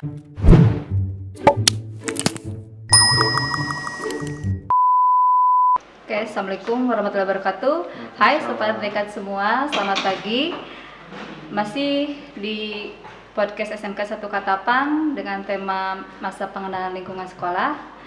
Oke, Assalamualaikum warahmatullahi wabarakatuh. Hai sobat dekat semua, selamat pagi. Masih di podcast SMK 1 Katapang dengan tema masa pengenalan lingkungan sekolah.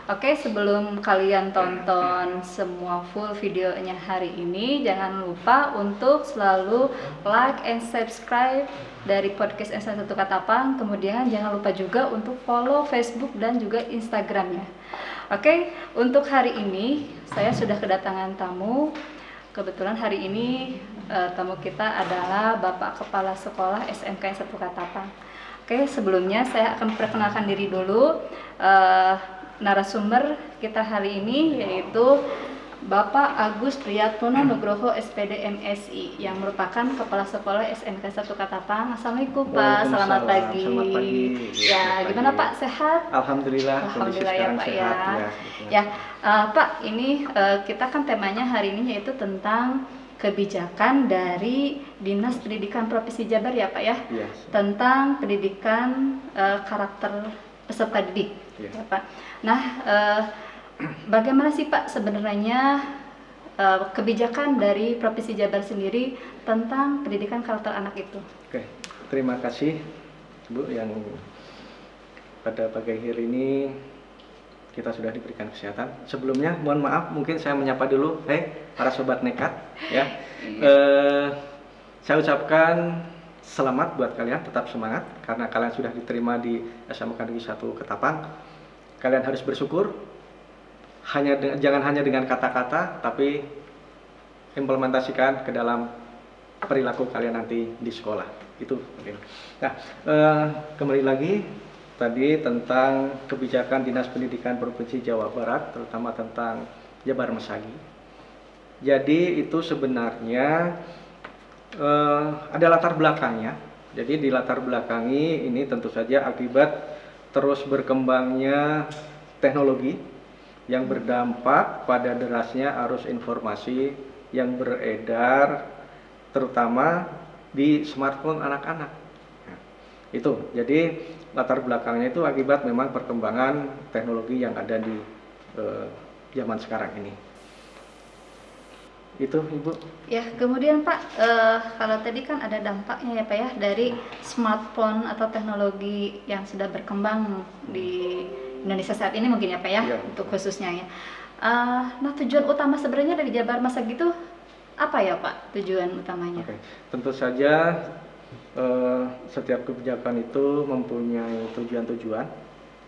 Oke, sebelum kalian tonton semua full videonya hari ini, jangan lupa untuk selalu like and subscribe dari podcast SMK 1 Katapang. Kemudian jangan lupa juga untuk follow Facebook dan juga Instagramnya. Oke, untuk hari ini saya sudah kedatangan tamu. Kebetulan hari ini tamu kita adalah Bapak Kepala Sekolah SMK 1 Katapang. Oke, sebelumnya saya akan perkenalkan diri dulu. Narasumber kita hari ini yaitu Bapak Agus Priyatmono Nugroho SPD MSI yang merupakan Kepala Sekolah SMK 1 Katapang. Assalamualaikum Pak, selamat pagi. Selamat pagi. Ya, gimana Pak, sehat? Alhamdulillah Ya Pak ya. Ya, Pak, ini kita kan temanya hari ini yaitu tentang kebijakan dari Dinas Pendidikan Provinsi Jabar ya Pak ya, tentang pendidikan karakter peserta didik ya Pak. Nah, bagaimana sih Pak sebenarnya kebijakan dari Provinsi Jabar sendiri tentang pendidikan karakter anak itu? Oke, terima kasih Bu yang pada pagi hari ini kita sudah diberikan kesehatan. Sebelumnya mohon maaf, mungkin saya menyapa dulu, para sobat nekat ya. Saya ucapkan selamat buat kalian, tetap semangat karena kalian sudah diterima di SMK Negeri 1 Ketapang. Kalian harus bersyukur. Jangan hanya dengan kata-kata, tapi implementasikan ke dalam perilaku kalian nanti di sekolah. Itu penting. Nah, kembali lagi tadi tentang kebijakan Dinas Pendidikan Provinsi Jawa Barat, terutama tentang Jabar Mesagi. Jadi itu sebenarnya ada latar belakangnya. Jadi di latar belakangi ini tentu saja akibat terus berkembangnya teknologi yang berdampak pada derasnya arus informasi yang beredar terutama di smartphone anak-anak. Nah, itu jadi latar belakangnya itu akibat memang perkembangan teknologi yang ada di zaman sekarang ini. Itu Ibu. Ya, kemudian Pak, kalau tadi kan ada dampaknya ya Pak ya dari smartphone atau teknologi yang sudah berkembang di Indonesia saat ini mungkin ya Pak ya, untuk khususnya ya. Nah, tujuan utama sebenarnya dari Jabar Mesagi itu apa ya Pak tujuan utamanya? Tentu saja setiap kebijakan itu mempunyai tujuan-tujuan.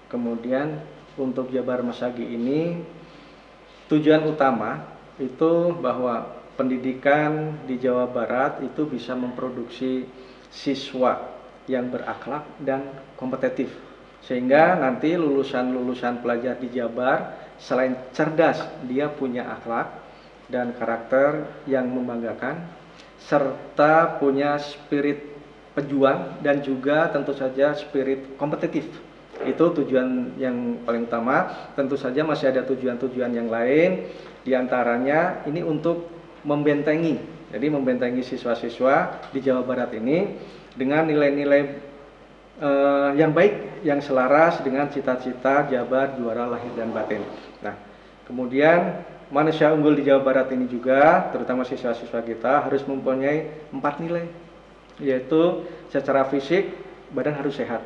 Kemudian untuk Jabar Mesagi ini tujuan utama itu bahwa pendidikan di Jawa Barat itu bisa memproduksi siswa yang berakhlak dan kompetitif, sehingga nanti lulusan pelajar di Jabar selain cerdas, dia punya akhlak dan karakter yang membanggakan, serta punya spirit pejuang dan juga tentu saja spirit kompetitif. Itu tujuan yang paling utama. Tentu saja masih ada tujuan-tujuan yang lain, diantaranya ini untuk membentengi, jadi membentengi siswa-siswa di Jawa Barat ini dengan nilai-nilai yang baik, yang selaras dengan cita-cita Jabar juara lahir dan batin. Nah, kemudian manusia unggul di Jawa Barat ini juga, terutama siswa-siswa kita harus mempunyai 4 nilai, yaitu secara fisik badan harus sehat,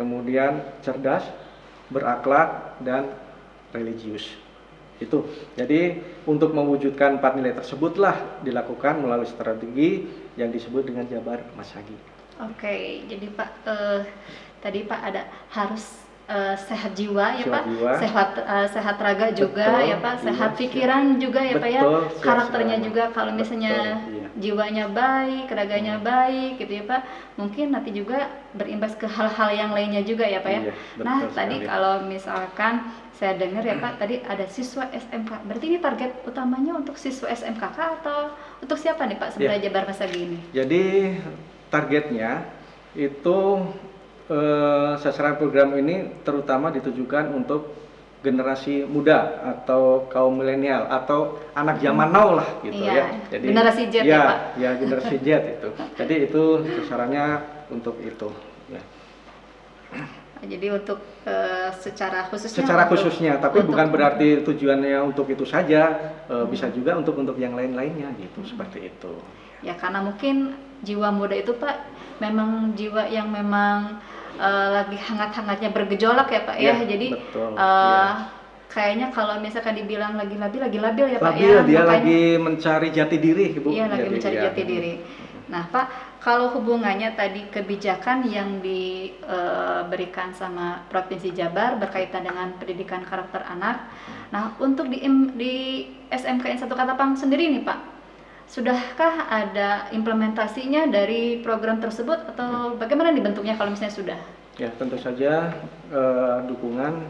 kemudian cerdas, berakhlak, dan religius. Itu. Jadi untuk mewujudkan 4 nilai tersebutlah dilakukan melalui strategi yang disebut dengan Jabar Mesagi. Oke, jadi Pak tadi Pak ada harus sehat jiwa ya Pak, sehat raga juga. Betul, ya Pak, sehat pikiran juga ya Pak ya, karakternya juga kalau misalnya jiwanya baik, raganya baik gitu ya Pak, mungkin nanti juga berimbas ke hal-hal yang lainnya juga ya Pak ya. Nah tadi kalau misalkan saya dengar ya Pak, tadi ada siswa SMK, berarti ini target utamanya untuk siswa SMK atau untuk siapa nih Pak sebenarnya Jabar Mesagi ini? Jadi targetnya itu sasaran program ini terutama ditujukan untuk generasi muda atau kaum milenial atau anak zaman now lah gitu ya. Jadi generasi Z ya Pak? Ya generasi Z itu. Jadi itu sasarannya untuk itu. Ya. Jadi untuk secara khususnya Secara khususnya, tapi untuk- bukan berarti tujuannya untuk itu saja, bisa juga untuk yang lain-lainnya gitu, seperti itu. ya karena mungkin jiwa muda itu Pak memang jiwa yang memang lagi hangat-hangatnya bergejolak ya Pak ya. Ya, Jadi betul, kayaknya kalau misalkan dibilang lagi labil ya Pak Labil, ya. dia Makanya- lagi mencari jati diri, Bu. Iya, lagi Jadi, mencari ya. jati diri. Nah, Pak, kalau hubungannya tadi kebijakan yang diberikan sama Provinsi Jabar berkaitan dengan pendidikan karakter anak. Nah, untuk di SMKN 1 Katapang sendiri nih, Pak, sudahkah ada implementasinya dari program tersebut atau bagaimana nih bentuknya kalau misalnya sudah? Ya, tentu saja dukungan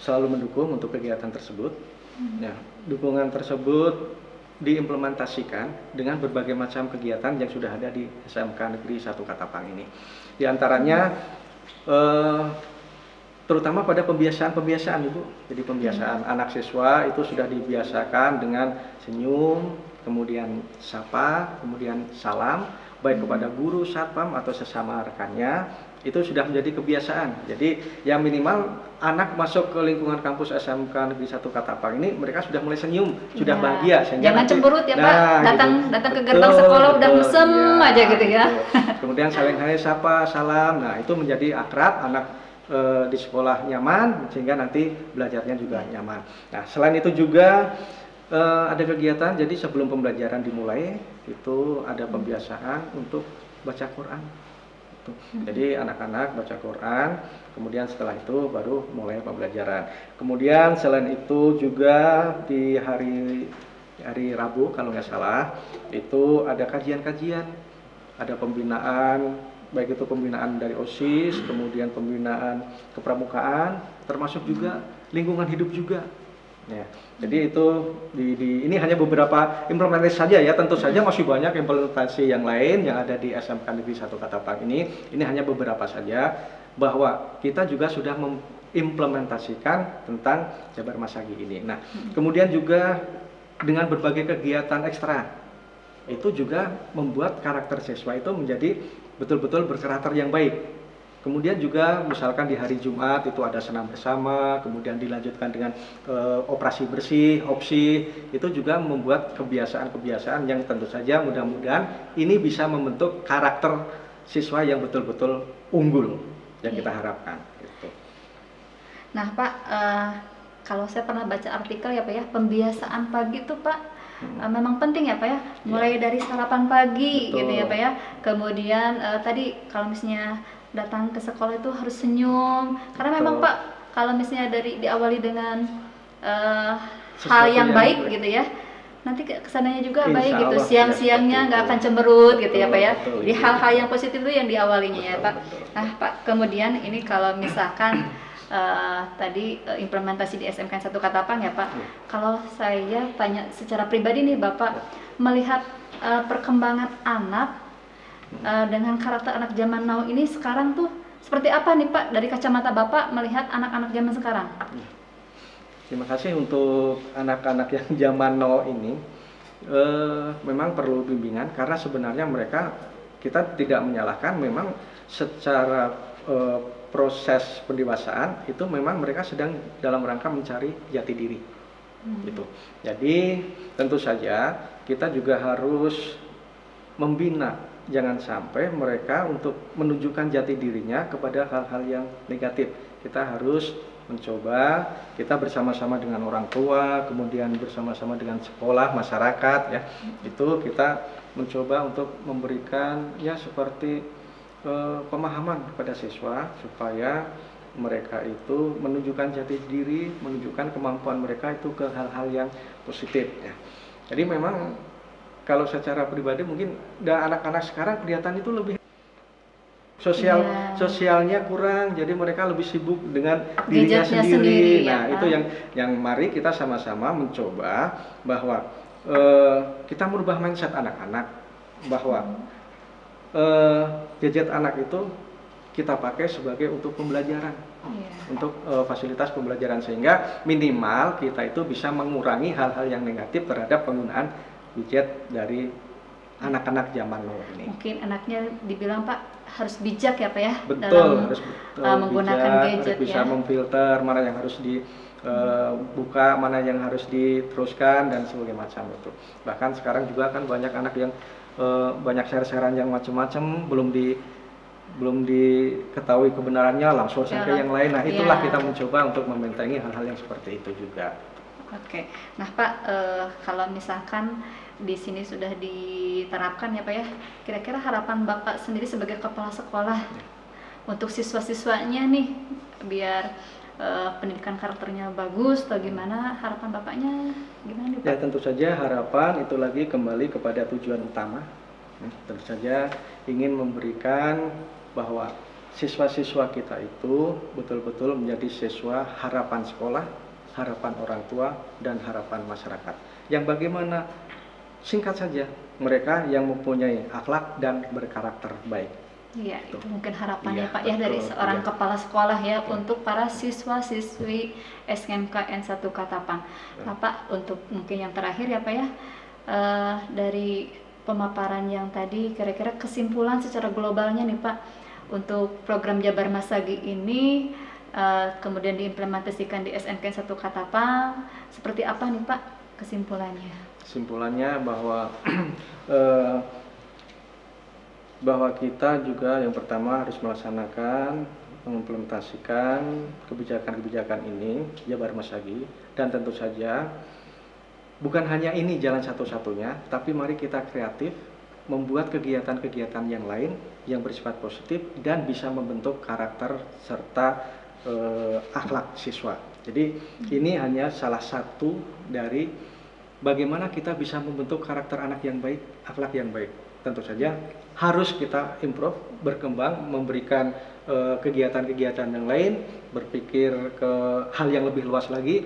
selalu mendukung untuk kegiatan tersebut. Ya, dukungan tersebut diimplementasikan dengan berbagai macam kegiatan yang sudah ada di SMK Negeri 1 Katapang ini. Di antaranya terutama pada pembiasaan Ibu. Jadi pembiasaan anak siswa itu sudah dibiasakan dengan senyum, kemudian sapa, kemudian salam baik kepada guru, satpam atau sesama rekannya. Itu sudah menjadi kebiasaan. Jadi yang minimal anak masuk ke lingkungan kampus SMK Negeri 1 Katapang ini mereka sudah mulai senyum, sudah Ya. bahagia. Sehingga Jangan nanti- cemberut ya Pak, datang ke Betul, gerbang sekolah udah betul, mesem iya, aja gitu ya. betul. Kemudian saling hai sapa, salam. Nah, itu menjadi akrab, anak di sekolah nyaman sehingga nanti belajarnya juga nyaman. Nah, selain itu juga ada kegiatan, jadi sebelum pembelajaran dimulai itu ada pembiasaan untuk baca Quran. Jadi anak-anak baca Quran, kemudian setelah itu baru mulai pembelajaran. Kemudian selain itu juga di hari Rabu kalau nggak salah itu ada kajian-kajian, ada pembinaan, baik itu pembinaan dari OSIS, kemudian pembinaan kepramukaan, termasuk juga lingkungan hidup juga. Ya, jadi itu ini hanya beberapa implementasi saja ya, tentu saja masih banyak implementasi yang lain yang ada di SMK Negeri 1 Katapang ini. Ini hanya beberapa saja bahwa kita juga sudah mengimplementasikan tentang Jabar Masagi ini. Nah, kemudian juga dengan berbagai kegiatan ekstra itu juga membuat karakter siswa itu menjadi betul-betul berkarakter yang baik. Kemudian juga misalkan di hari Jumat itu ada senam bersama, kemudian dilanjutkan dengan operasi bersih, opsi, itu juga membuat kebiasaan-kebiasaan yang tentu saja mudah-mudahan ini bisa membentuk karakter siswa yang betul-betul unggul yang kita harapkan. Gitu. Nah Pak, kalau saya pernah baca artikel ya Pak ya, pembiasaan pagi itu Pak memang penting ya Pak ya, mulai dari sarapan pagi. Betul. Gitu ya Pak ya. Kemudian tadi kalau misalnya datang ke sekolah itu harus senyum, karena memang Betul. Pak kalau misalnya diawali dengan Sesuatu hal yang yang baik baik. gitu ya, nanti kesananya juga Insya baik gitu, Allah, siang-siangnya ya, nggak seperti akan itu. cemberut gitu ya Pak ya, Betul, di Ibu. hal-hal yang positif itu yang diawalinya ya Betul, Pak. betul. Nah Pak, kemudian ini kalau misalkan tadi implementasi di SMK 1 Katapang ya Pak, kalau saya tanya secara pribadi nih Bapak, melihat perkembangan anak dengan karakter anak zaman now ini sekarang tuh seperti apa nih Pak dari kacamata Bapak melihat anak-anak zaman sekarang? Terima kasih untuk anak-anak yang zaman now ini. Memang perlu bimbingan karena sebenarnya mereka, kita tidak menyalahkan, memang secara proses pendewasaan itu memang mereka sedang dalam rangka mencari jati diri. Gitu. Jadi tentu saja kita juga harus membina, jangan sampai mereka untuk menunjukkan jati dirinya kepada hal-hal yang negatif. Kita harus mencoba, kita bersama-sama dengan orang tua, kemudian bersama-sama dengan sekolah, masyarakat ya, itu kita mencoba untuk memberikan ya seperti pemahaman kepada siswa supaya mereka itu menunjukkan jati diri, menunjukkan kemampuan mereka itu ke hal-hal yang positif ya. Jadi memang kalau secara pribadi mungkin anak-anak sekarang kelihatan itu lebih sosialnya kurang, jadi mereka lebih sibuk dengan dirinya Gadgetnya sendiri. sendiri, Nah, ya, itu Pak. yang mari kita sama-sama mencoba bahwa kita merubah mindset anak-anak bahwa gadget anak itu kita pakai sebagai untuk pembelajaran. Untuk fasilitas pembelajaran, sehingga minimal kita itu bisa mengurangi hal-hal yang negatif terhadap penggunaan gadget dari anak-anak zaman now ini. Mungkin anaknya dibilang Pak harus bijak ya Pak ya Betul, dalam harus betul menggunakan bijak, gadget harus bisa ya. memfilter mana yang harus dibuka, mana yang harus diteruskan dan sebagainya macam itu. Bahkan sekarang juga kan banyak anak yang banyak share-sharean yang macam-macam belum diketahui kebenarannya langsung ke yang lain. Nah, itulah kita mencoba untuk membentengi hal-hal yang seperti itu juga. Oke. Nah, Pak, kalau misalkan di sini sudah diterapkan ya Pak ya, kira-kira harapan Bapak sendiri sebagai kepala sekolah untuk siswa-siswanya nih biar pendidikan karakternya bagus atau gimana, harapan Bapaknya gimana nih Pak? Ya, tentu saja harapan itu lagi kembali kepada tujuan utama. Tentu saja ingin memberikan bahwa siswa-siswa kita itu betul-betul menjadi siswa harapan sekolah, harapan orang tua, dan harapan masyarakat. Yang bagaimana? Singkat saja, mereka yang mempunyai akhlak dan berkarakter baik. Iya, itu mungkin harapannya Iya, Pak ya dari betul, seorang iya. kepala sekolah ya untuk para siswa-siswi SMK N1 Katapang. Nah Pak, untuk mungkin yang terakhir ya Pak ya, dari pemaparan yang tadi kira-kira kesimpulan secara globalnya nih Pak untuk program Jabar Masagi ini kemudian diimplementasikan di SMK N1 Katapang, seperti apa nih Pak kesimpulannya? Kesimpulannya bahwa bahwa kita juga yang pertama harus melaksanakan, mengimplementasikan kebijakan-kebijakan ini Jabar Masagi, dan tentu saja bukan hanya ini jalan satu-satunya, tapi mari kita kreatif membuat kegiatan-kegiatan yang lain yang bersifat positif dan bisa membentuk karakter serta akhlak siswa. Jadi ini hanya salah satu dari bagaimana kita bisa membentuk karakter anak yang baik, akhlak yang baik. Tentu saja harus kita improve, berkembang, memberikan kegiatan-kegiatan yang lain, berpikir ke hal yang lebih luas lagi,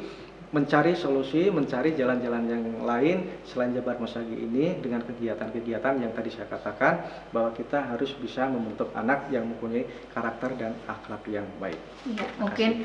mencari solusi, mencari jalan-jalan yang lain selain Jabar Masagi ini dengan kegiatan-kegiatan yang tadi saya katakan bahwa kita harus bisa membentuk anak yang mempunyai karakter dan akhlak yang baik. Ya, mungkin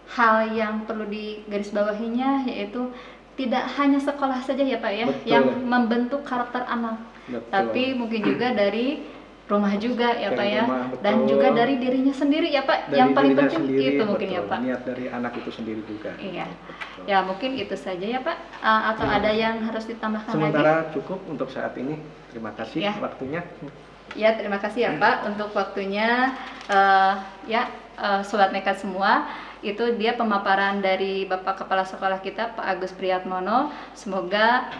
hal yang perlu digarisbawahinya yaitu tidak hanya sekolah saja ya Pak ya. Betul. Yang membentuk karakter anak. Betul. Tapi mungkin juga dari rumah juga ya Pak ya. Dan juga dari dirinya sendiri ya Pak. Dari yang paling penting sendiri, itu mungkin ya Pak. Niat dari anak itu sendiri juga. Iya. Betul. Ya mungkin itu saja ya Pak. Atau ada yang harus ditambahkan Sementara lagi? Cukup untuk saat ini. Terima kasih waktunya. Ya, terima kasih ya Pak untuk waktunya. Sobat Nekat semua, itu dia pemaparan dari Bapak Kepala Sekolah kita Pak Agus Priyatmono. Semoga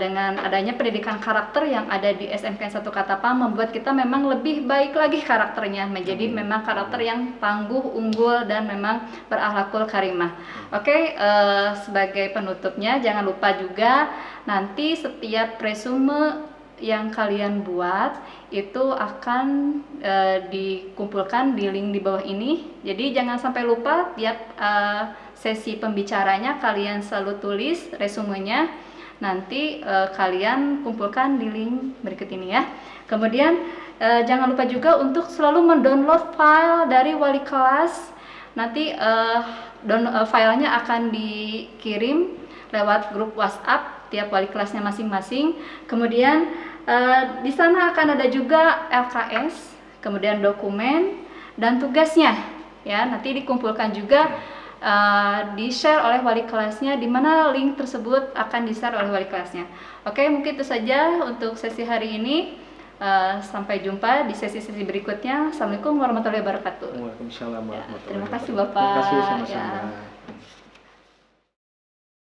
dengan adanya pendidikan karakter yang ada di SMK 1 Katapang membuat kita memang lebih baik lagi karakternya, menjadi memang karakter yang tangguh, unggul, dan memang berakhlakul karimah. Oke, sebagai penutupnya jangan lupa juga nanti setiap resume yang kalian buat itu akan dikumpulkan di link di bawah ini. Jadi jangan sampai lupa tiap sesi pembicaranya kalian selalu tulis resumenya. Nanti kalian kumpulkan di link berikut ini ya. Kemudian jangan lupa juga untuk selalu mendownload file dari wali kelas. Nanti filenya akan dikirim lewat grup WhatsApp tiap wali kelasnya masing-masing. Kemudian di sana akan ada juga LKS, kemudian dokumen dan tugasnya ya. Nanti dikumpulkan juga di-share oleh wali kelasnya, di mana link tersebut akan di-share oleh wali kelasnya. Oke, mungkin itu saja untuk sesi hari ini. Sampai jumpa di sesi-sesi berikutnya. Assalamualaikum warahmatullahi wabarakatuh. Waalaikumsalam warahmatullahi wabarakatuh. Terima kasih Bapak. Terima kasih sama-sama.